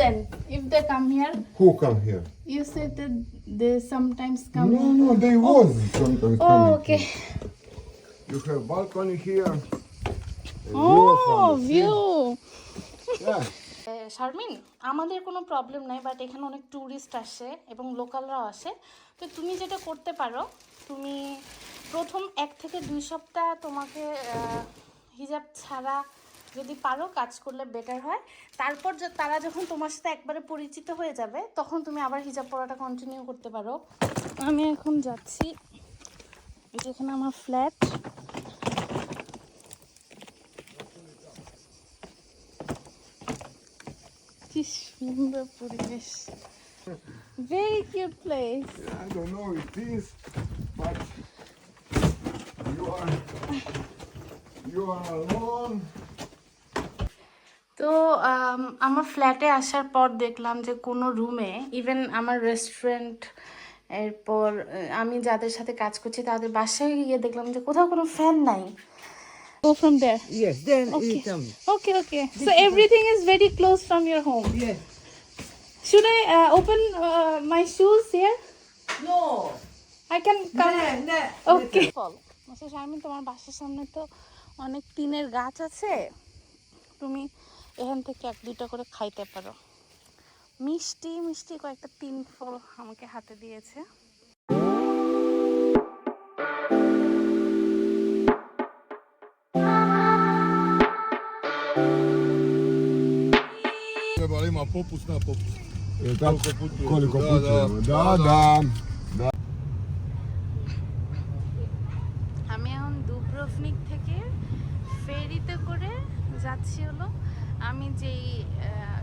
then if they come here? Who come here? You said that they sometimes come No, here. no, they was sometimes Oh, coming okay. here. You have balcony here. A view Oh, from the sea. view. Yeah. Sharmin, আমাদের কোনো problem নাই, but এখানে অনেক tourist আসে এবং লোকালরাও আসে। তো তুমি যেটা করতে পারো, তুমি প্রথম 1 থেকে 2 সপ্তাহ তোমাকে হিজাব ছাড়া যদি পারো কাজ করলে বেটার হয়। তারপর তারা যখন তোমার সাথে একবারে পরিচিত হয়ে যাবে, তখন তুমি আবার হিজাব পরাটা কন্টিনিউ করতে পারো। আমি এখন যাচ্ছি, যেখানে আমার ফ্ল্যাট। কি সুন্দর পরিবেশ, very cute place. I don't know it is, but you are alone. তো আমার ফ্ল্যাটে আসার পর দেখলাম যে কোনো রুমে, ইভেন আমার রেস্টুরেন্ট, এরপর আমি যাদের সাথে কাজ করছি তাদের বাসায় গিয়ে দেখলাম যে কোথাও কোনো ফ্যান নাই। Go from there. Yes, then Okay. you tell me. Okay. So everything is very close from your home. Yes. Should I open my shoes here? No. I can come. No. ওকে। আচ্ছা শারমিন, তোমার বাসার সামনে তো অনেক টিনের গাছ আছে, তুমি এখান থেকে 1-2টা করে খাইতে পারো। মিষ্টি মিষ্টি কয়েকটা তিন ফল আমাকে হাতে দিয়েছে। Treba ima popust na popust. Koliko putujemo? Da. আমি এখন দুব্রভনিক থেকে ফেরিতে করে যাচ্ছি হলো আমি যেই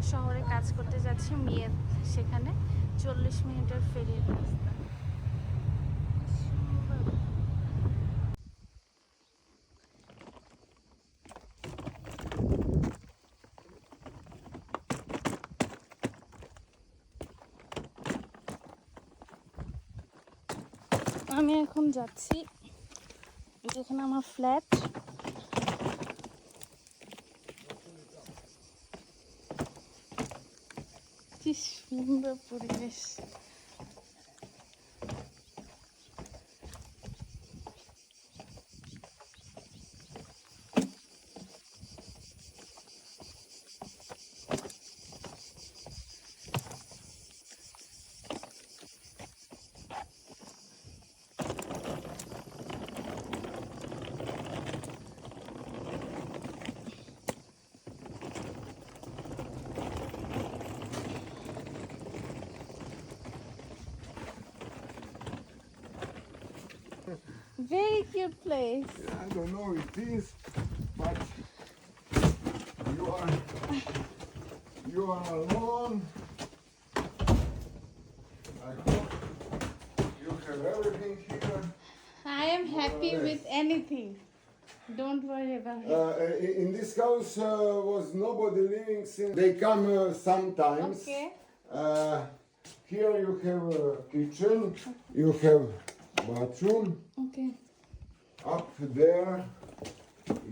শহরে কাজ করতে যাচ্ছি মিয়েত, সেখানে 40 মিনিটের ফেরির রাস্তা। আমি এখন যাচ্ছি, যেখানে আমার ফ্ল্যাট। কি সুন্দর পরিবেশ। Very cute place. I don't know it is, but you are alone. I hope you have everything here. I am happy with anything. Don't worry about it. In this house was nobody living since they come sometimes. Okay. Here you have a kitchen, you have bathroom. Okay. Up there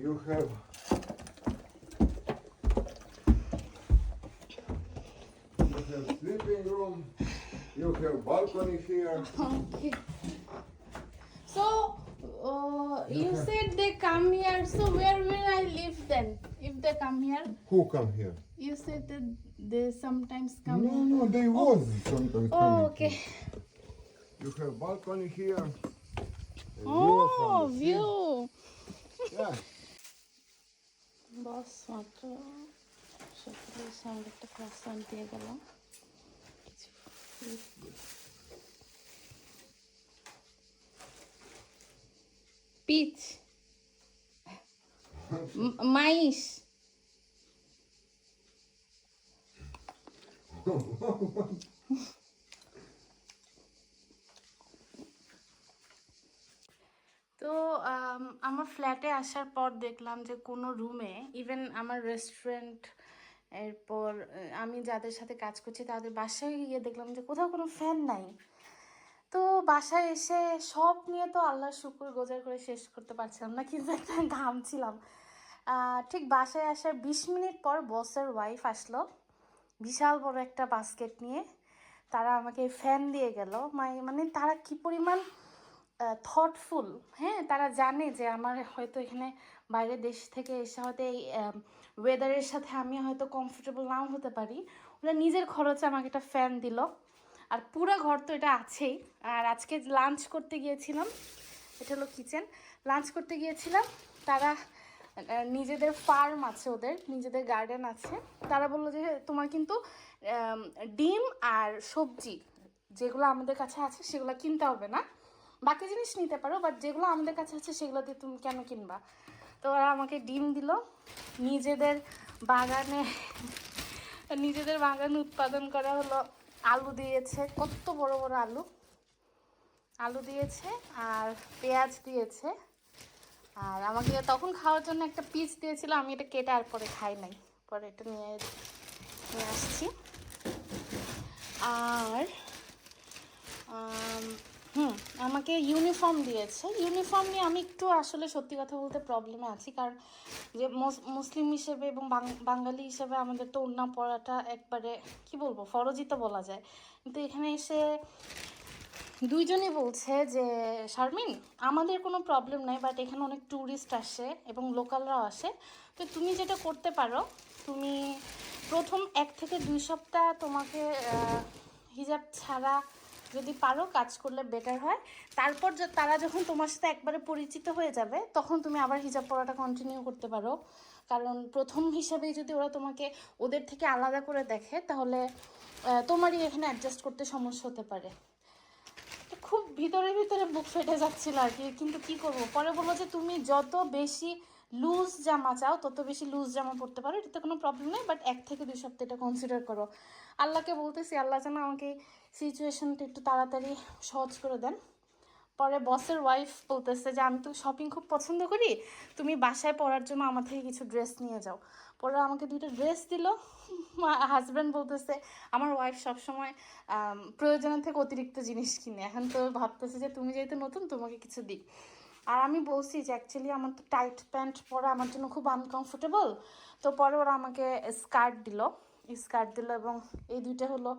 you have sleeping room, you have balcony here. Okay. So, you said they come here. So where will I live then? If they come here, Who come here? you said that they sometimes come here. No, they was sometimes Oh, coming okay. here. You have balcony here. A Oh, from the sea. view. Yeah. বস মাত্র সকালে সামনে একটা ক্রসান দিয়ে গেলাম। Pitch, মাইস। তো আমার ফ্ল্যাটে আসার পর দেখলাম যে কোনো রুমে, ইভেন আমার রেস্টুরেন্ট, এরপর আমি যাদের সাথে কাজ করছি তাদের বাসায় গিয়ে দেখলাম যে কোথাও কোনো ফ্যান নাই। তো বাসায় এসে সব নিয়ে তো আল্লাহর শুকর গুজার করে শেষ করতে পারছিলাম না, কিন্তু একটা ঘামছিলাম। ঠিক বাসায় আসার 20 মিনিট পর বসের ওয়াইফ আসলো। বিশাল বড় একটা বাস্কেট নিয়ে তারা আমাকে ফ্যান দিয়ে গেল। মানে তারা কি পরিমাণ থটফুল, হ্যাঁ, তারা জানে যে আমার হয়তো এখানে বাইরের দেশ থেকে এসে হয়তো এই ওয়েদারের সাথে আমি হয়তো কমফোর্টেবল নাও হতে পারি। ওরা নিজের খরচে আমাকে একটা ফ্যান দিল। আর পুরো ঘর তো এটা আছেই। আর আজকে লাঞ্চ করতে গিয়েছিলাম, এটা হলো কিচেন, লাঞ্চ করতে গিয়েছিলাম। তারা নিজেদের ফার্ম আছে, ওদের নিজেদের গার্ডেন আছে। তারা বললো যে তোমার কিন্তু ডিম আর সবজি যেগুলো আমাদের কাছে আছে সেগুলো কিনতে হবে না, বাকি জিনিস নিতে পারো, বাট যেগুলো আমাদের কাছে আছে সেগুলো দিয়ে তুমি কেন কিনবা। তো ওরা আমাকে ডিম দিল। নিজেদের বাগানে উৎপাদন করা হলো আলু দিয়েছে, কত বড় বড় আলু দিয়েছে, আর পেঁয়াজ দিয়েছে। আর আমাকে তখন খাওয়ার জন্য একটা পিস দিয়েছিল, আমি এটা কেটে আর পরে খাই নাই, পরে এটা নিয়ে আসছি। আর আমাকে ইউনিফর্ম দিয়েছে। ইউনিফর্ম নিয়ে আমি একটু আসলে সত্যি কথা বলতে প্রবলেমে আছি, কারণ যে মুসলিম হিসেবে এবং বাঙালি হিসেবে আমাদের তো ওড়না পরাটা একবারে কি বলবো ফরজই তো বলা যায়। কিন্তু এখানে এসে দুইজনই বলছে যে শারমিন, আমাদের কোনো প্রবলেম নাই, বাট এখানে অনেক ট্যুরিস্ট আসে এবং লোকালরাও আসে। তো তুমি যেটা করতে পারো, তুমি প্রথম 1 থেকে 2 সপ্তাহ তোমাকে হিজাব ছাড়া যদি পারো কাজ করলে বেটার হয়। তারপর তারা যখন তোমার সাথে একবারে পরিচিত হয়ে যাবে তখন তুমি আবার হিজাব পরাটা কন্টিনিউ করতে পারো। কারণ প্রথম হিসাবেই যদি ওরা তোমাকে ওদের থেকে আলাদা করে দেখে তাহলে তোমারই এখানে অ্যাডজাস্ট করতে সমস্যা হতে পারে। খুব ভিতরে ভিতরে বুক ফেটে যাচ্ছিল আর কি, কিন্তু কি করব। পরে বললো যে তুমি যত বেশি লুজ জামা চাও তত বেশি লুজ জামা পরতে পারো, এটাতে কোনো প্রবলেম নেই, বাট 1 থেকে 2 সপ্তাহ এটা কনসিডার করো। আল্লাহকে বলতেছি আল্লাহ যেন আমাকে সিচুয়েশনটা একটু তাড়াতাড়ি সহজ করে দেন। পরে বসের ওয়াইফ বলতেছে যে আমি তো শপিং খুব পছন্দ করি, তুমি বাসায় পরার জন্য আমার থেকে কিছু ড্রেস নিয়ে যাও। পরে আমাকে 2টা ড্রেস দিল। হাজব্যান্ড বলতেছে আমার ওয়াইফ সবসময় প্রয়োজনের থেকে অতিরিক্ত জিনিস কিনে, এখন তো ভাবতেছে যে তুমি যেহেতু নতুন তোমাকে কিছু দিই। আর আমি বলছি যে অ্যাকচুয়ালি আমার তো টাইট প্যান্ট পরা আমার জন্য খুব আনকমফোর্টেবল। তো পরে ওরা আমাকে স্কার্ট দিল এবং এই 2টা হলো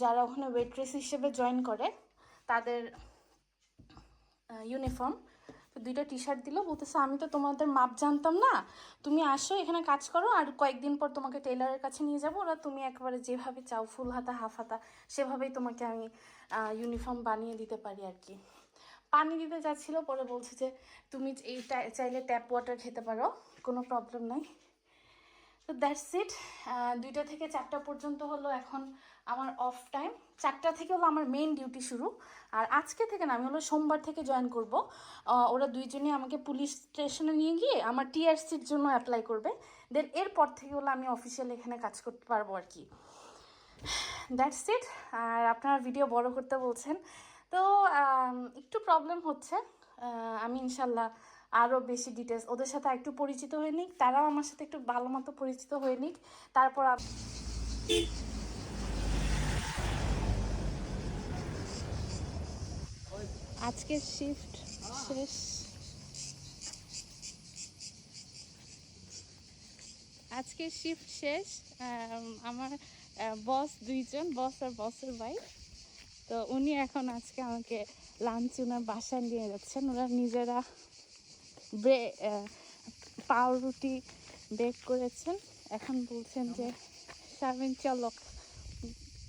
যারা ওখানে ওয়েট্রেস হিসেবে জয়েন করে তাদের ইউনিফর্ম। তো 2টা টি শার্ট দিল, বলতেছে আমি তো তোমাদের মাপ জানতাম না, তুমি আসো এখানে কাজ করো, আর কয়েকদিন পর তোমাকে টেলারের কাছে নিয়ে যাবো, ওরা তুমি একবারে যেভাবে চাও ফুল হাতা হাফ হাতা সেভাবেই তোমাকে আমি ইউনিফর্ম বানিয়ে দিতে পারি আর কি। পানি দিতে যাচ্ছিলো, পরে বলছে যে তুমি এই চাইলে ট্যাপ ওয়াটার খেতে পারো, কোনো প্রবলেম নাই। তো দ্যাটস ইট। 2টা থেকে 4টা পর্যন্ত হলো এখন আমার অফ টাইম। 4টা থেকে হলো আমার মেইন ডিউটি শুরু। আর আজকে থেকে না, আমি হলো সোমবার থেকে জয়েন করব। ওরা দুইজনই আমাকে পুলিশ স্টেশনে নিয়ে গিয়ে আমার টিআরসির জন্য অ্যাপ্লাই করবে। দেন এরপর থেকে হলো আমি অফিসিয়াল এখানে কাজ করতে পারবো আর কি। That's it. আর আপনারা ভিডিও বড় করতে বলছেন, তো একটু প্রবলেম হচ্ছে। আমি ইনশাল্লাহ আরও বেশি ডিটেলস ওদের সাথে একটু পরিচিত হয়ে নিক, তারাও আমার সাথে একটু ভালো মতো পরিচিত হয়ে নিক, তারপর আজকের শিফট শেষ। আমার বস 2জন, বস আর বসের ওয়াইফ। তো উনি এখন আজকে আমাকে লাঞ্চ ওনার বাসায় নিয়ে যাচ্ছেন। ওরা নিজেরা পাউরুটি বেক করেছেন। এখন বলছেন যে শারমিন চলো,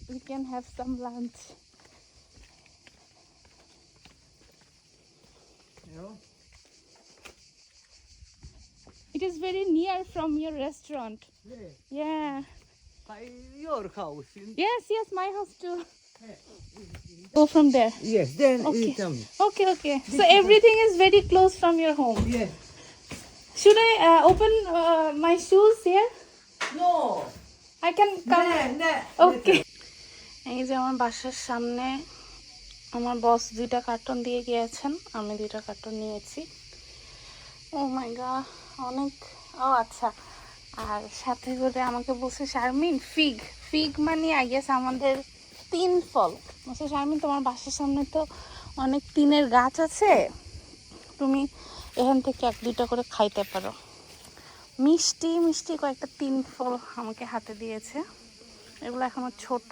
we can have some lunch. It is very near from your restaurant. Yeah. By your house. Yes, my house too. Go from there. Yes, then Okay. you tell me. Okay. So everything is very close from your home. Yes. Should I open my shoes here? No. I can come. No. Okay. এই যে আমার বাসার সামনে আমার বস 2টা carton দিয়ে গিয়েছেন, আমি 2টা কার্টন নিয়েছি। ও মাই গড, অনেক। ও আচ্ছা, আর সাথে করে আমাকে বলছে শারমিন ফিগ মানে আই গেস আমাদের 3 ফল। বলছে শারমিন তোমার বাসার সামনে তো অনেক 3-এর গাছ আছে, তুমি এখান থেকে 1-2টা করে খাইতে পারো। মিষ্টি মিষ্টি কয়েকটা 3 ফল আমাকে হাতে দিয়েছে, এগুলো এখনো ছোট।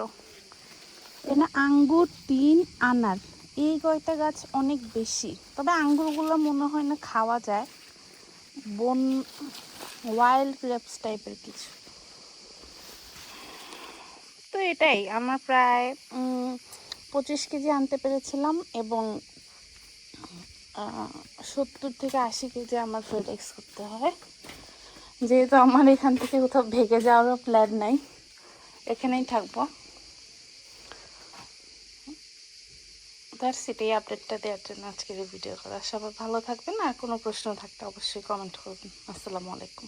এখানে আঙ্গুর, টিন, আনার, এই কয়টা গাছ অনেক বেশি, তবে আঙ্গুরগুলো মনে হয় না খাওয়া যায়, বন ওয়াইল্ড গ্রেপস টাইপের কিছু। তো এটাই আমার প্রায় 25 কেজি আনতে পেরেছিলাম, এবং 70 থেকে 80 কেজি আমার ফেডেক্স করতে হয়, যেহেতু আমার এখান থেকে কোথাও ভেগে যাওয়ারও প্ল্যান নাই, এখানেই থাকবো। এই আপডেটটা দেওয়ার জন্য আজকের এই ভিডিও করা। সবাই ভালো থাকবেন, আর কোনো প্রশ্ন থাকলে অবশ্যই কমেন্ট করবেন। আসসালামু আলাইকুম।